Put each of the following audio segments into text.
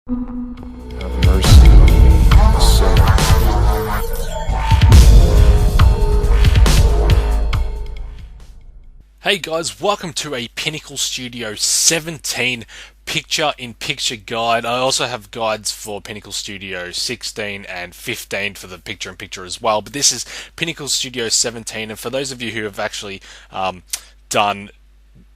Have mercy on me, a sinner. Hey guys, welcome to a Pinnacle Studio 17 picture-in-picture guide. I also have guides for Pinnacle Studio 16 and 15 for the picture-in-picture as well, but this is Pinnacle Studio 17, and for those of you who have actually done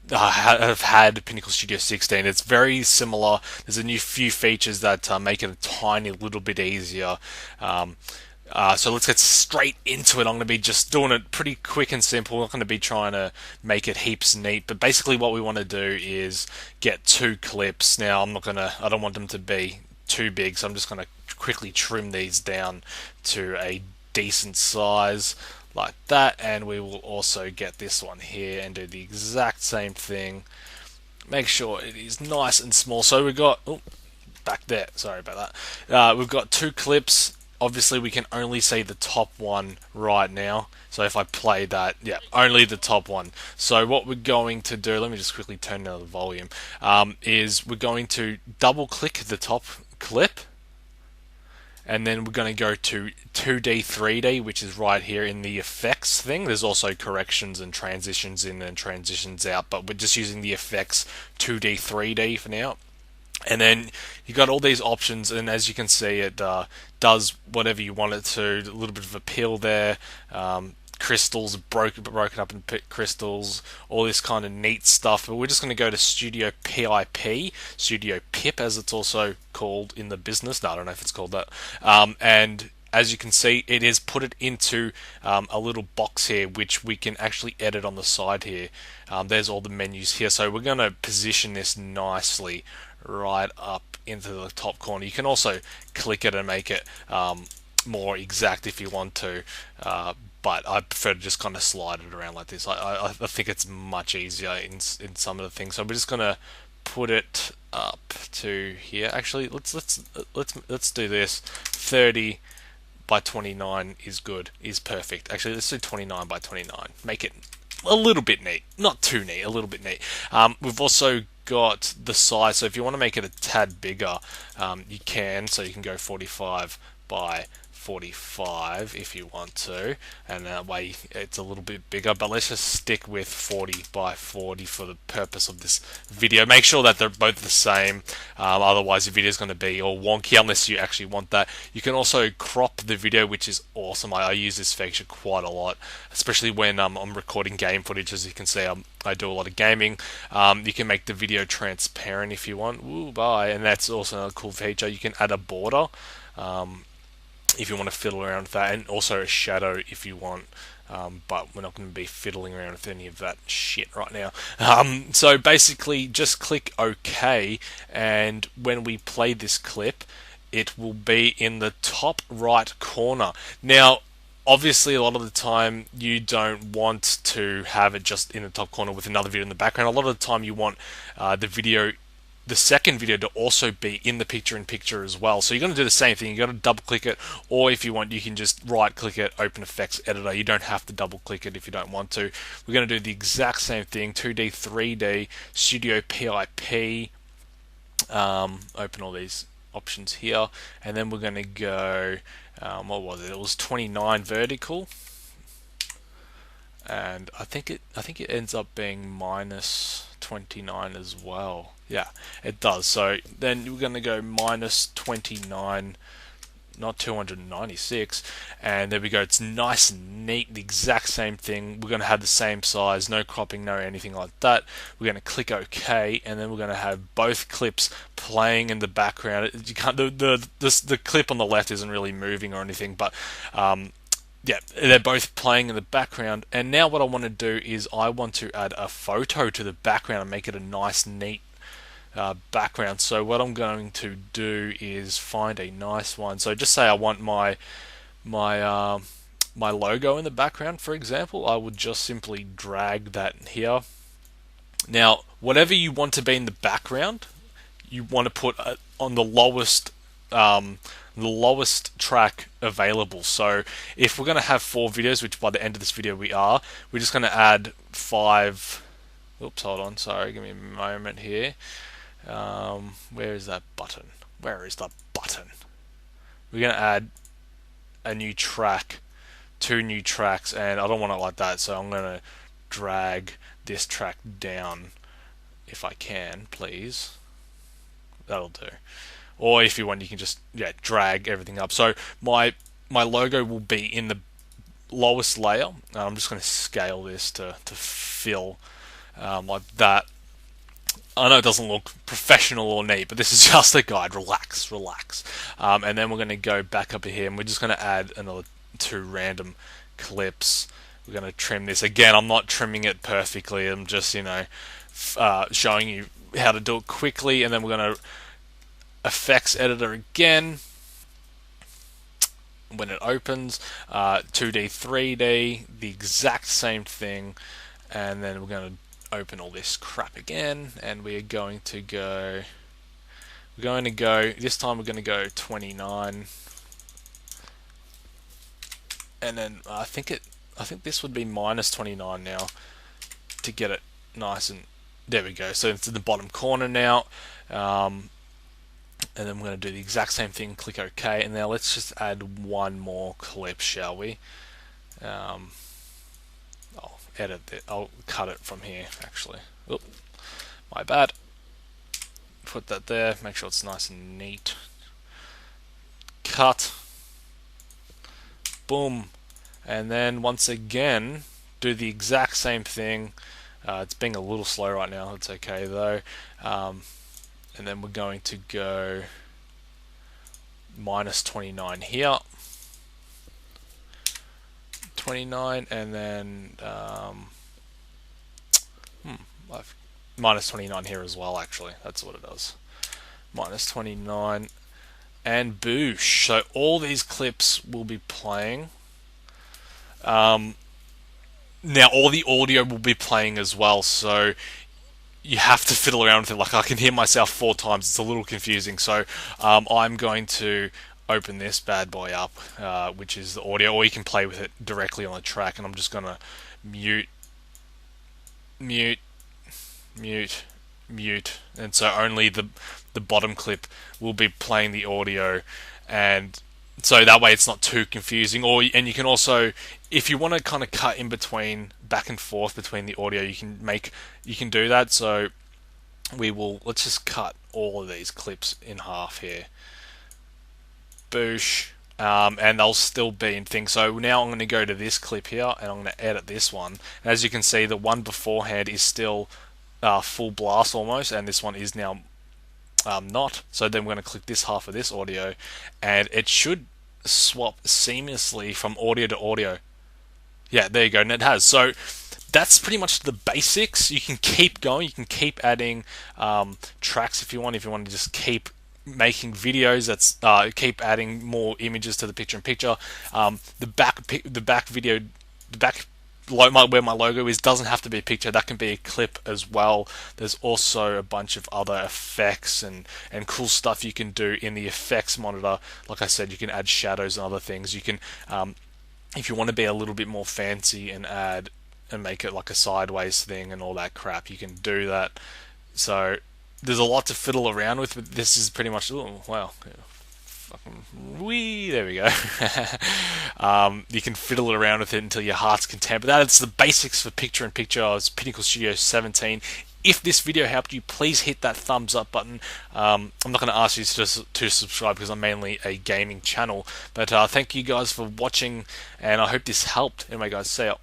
have had Pinnacle Studio 16. It's very similar. There's a new few features that make it a tiny little bit easier. So let's get straight into it. I'm going to be just doing it pretty quick and simple. I'm not going to be trying to make it heaps neat, but basically what we want to do is get two clips. Now I don't want them to be too big, so I'm just going to quickly trim these down to a decent size like that, and we will also get this one here and do the exact same thing. Make sure it is nice and small. So we've got back there, sorry about that. We've got two clips. Obviously we can only see the top one right now, so if I play that, yeah, only the top one. So what we're going to do, let me just quickly turn down the volume, is we're going to double click the top clip, and then we're going to go to 2D 3D, which is right here in the effects thing. There's also corrections and transitions in and transitions out, but we're just using the effects 2D 3D for now. And then you got all these options, and as you can see, it does whatever you want it to. A little bit of a peel there, crystals broken up in crystals, all this kind of neat stuff. But we're just going to go to Studio PIP, Studio PIP as it's also called in the business. No, I don't know if it's called that. And as you can see, it is put it into a little box here, which we can actually edit on the side here. There's all the menus here, so we're going to position this nicely right up into the top corner. You can also click it and make it more exact if you want to, but I prefer to just kind of slide it around like this. I think it's much easier in some of the things. So we're just gonna put it up to here. Actually, let's do this. 30 by 29 is good, is perfect. Actually, let's do 29 by 29. Make it a little bit neat, not too neat, a little bit neat. We've also got the size, so if you want to make it a tad bigger, you can. So you can go 45 by 45 if you want to, and that way it's a little bit bigger, but let's just stick with 40 by 40 for the purpose of this video. Make sure that they're both the same, otherwise the video is going to be all wonky unless you actually want that. You can also crop the video, which is awesome. I use this feature quite a lot, especially when I'm recording game footage. As you can see, I do a lot of gaming. You can make the video transparent if you want. Ooh, bye. And that's also a cool feature. You can add a border if you want to fiddle around with that, and also a shadow if you want, but we're not going to be fiddling around with any of that shit right now. So basically just click OK, and when we play this clip it will be in the top right corner. Now obviously a lot of the time you don't want to have it just in the top corner with another video in the background. A lot of the time you want the second video to also be in the picture-in-picture as well. So you're going to do the same thing. You've got to double-click it, or if you want, you can just right-click it, open Effects Editor. You don't have to double-click it if you don't want to. We're going to do the exact same thing, 2D, 3D, Studio PIP, open all these options here, and then we're going to go, what was it? It was 29 vertical, and I think it ends up being minus 29 as well. Yeah, it does. So then we're going to go minus 29, not 296, and there we go. It's nice and neat, the exact same thing. We're going to have the same size, no cropping, no anything like that. We're going to click OK, and then we're going to have both clips playing in the background. You can't, the clip on the left isn't really moving or anything, but yeah, they're both playing in the background. And now what I want to do is I want to add a photo to the background and make it a nice, neat background. So what I'm going to do is find a nice one. So just say I want my logo in the background, for example. I would just simply drag that here. Now, whatever you want to be in the background, you want to put on the lowest track available. So if we're going to have 4 videos, which by the end of this video we're just going to add 5. Oops, hold on, sorry, give me a moment here. Where is that button? where is the button? We're going to add a new track, 2 new tracks, and I don't want it like that, so I'm going to drag this track down if I can, please. That'll do. Or if you want, you can just drag everything up. So my logo will be in the lowest layer. I'm just going to scale this to fill like that. I know it doesn't look professional or neat, but this is just a guide. Relax. And then we're going to go back up here, and we're just going to add another 2 random clips. We're going to trim this. Again, I'm not trimming it perfectly. I'm just, showing you how to do it quickly. And then we're going to effects editor again. When it opens, 2D, 3D, the exact same thing. And then we're going to open all this crap again, and we are going to go, this time we're going to go 29, and then I think this would be minus 29 now to get it nice, and there we go. So it's in the bottom corner now, and then we're going to do the exact same thing, click OK, and now let's just add 1 more clip, shall we? I'll edit it. I'll cut it from here, actually. Oop, my bad. Put that there. Make sure it's nice and neat. Cut. Boom. And then once again, do the exact same thing. It's being a little slow right now. It's okay though. And then we're going to go minus 29 here. 29, and then minus 29 here as well, actually. That's what it does. Minus 29 and boosh. So all these clips will be playing. Now all the audio will be playing as well, so you have to fiddle around with it. Like, I can hear myself 4 times. It's a little confusing. So I'm going to open this bad boy up, which is the audio, or you can play with it directly on the track, and I'm just going to mute, and so only the bottom clip will be playing the audio, and so that way it's not too confusing. And you can also, if you want to kind of cut in between, back and forth between the audio, you can do that. So let's just cut all of these clips in half here. Boosh. And they'll still be in things. So now I'm going to go to this clip here, and I'm going to edit this one. As you can see, the one beforehand is still full blast almost, and this one is now not. So then we're going to click this half of this audio, and it should swap seamlessly from audio to audio. Yeah, there you go, and it has. So that's pretty much the basics. You can keep going. You can keep adding tracks if you want. If you want to just keep making videos, that's keep adding more images to the picture-in-picture. The back video, where my logo is, doesn't have to be a picture. That can be a clip as well. There's also a bunch of other effects and cool stuff you can do in the effects monitor. Like I said, you can add shadows and other things. You can, if you want to be a little bit more fancy and add and make it like a sideways thing and all that crap, you can do that. So there's a lot to fiddle around with, but this is pretty much, oh wow, fucking wee, there we go. You can fiddle around with it until your heart's content, but that's the basics for picture-in-picture. It's Pinnacle Studio 17. If this video helped you, please hit that thumbs up button. I'm not going to ask you to subscribe because I'm mainly a gaming channel, but thank you guys for watching, and I hope this helped. Anyway guys, see ya.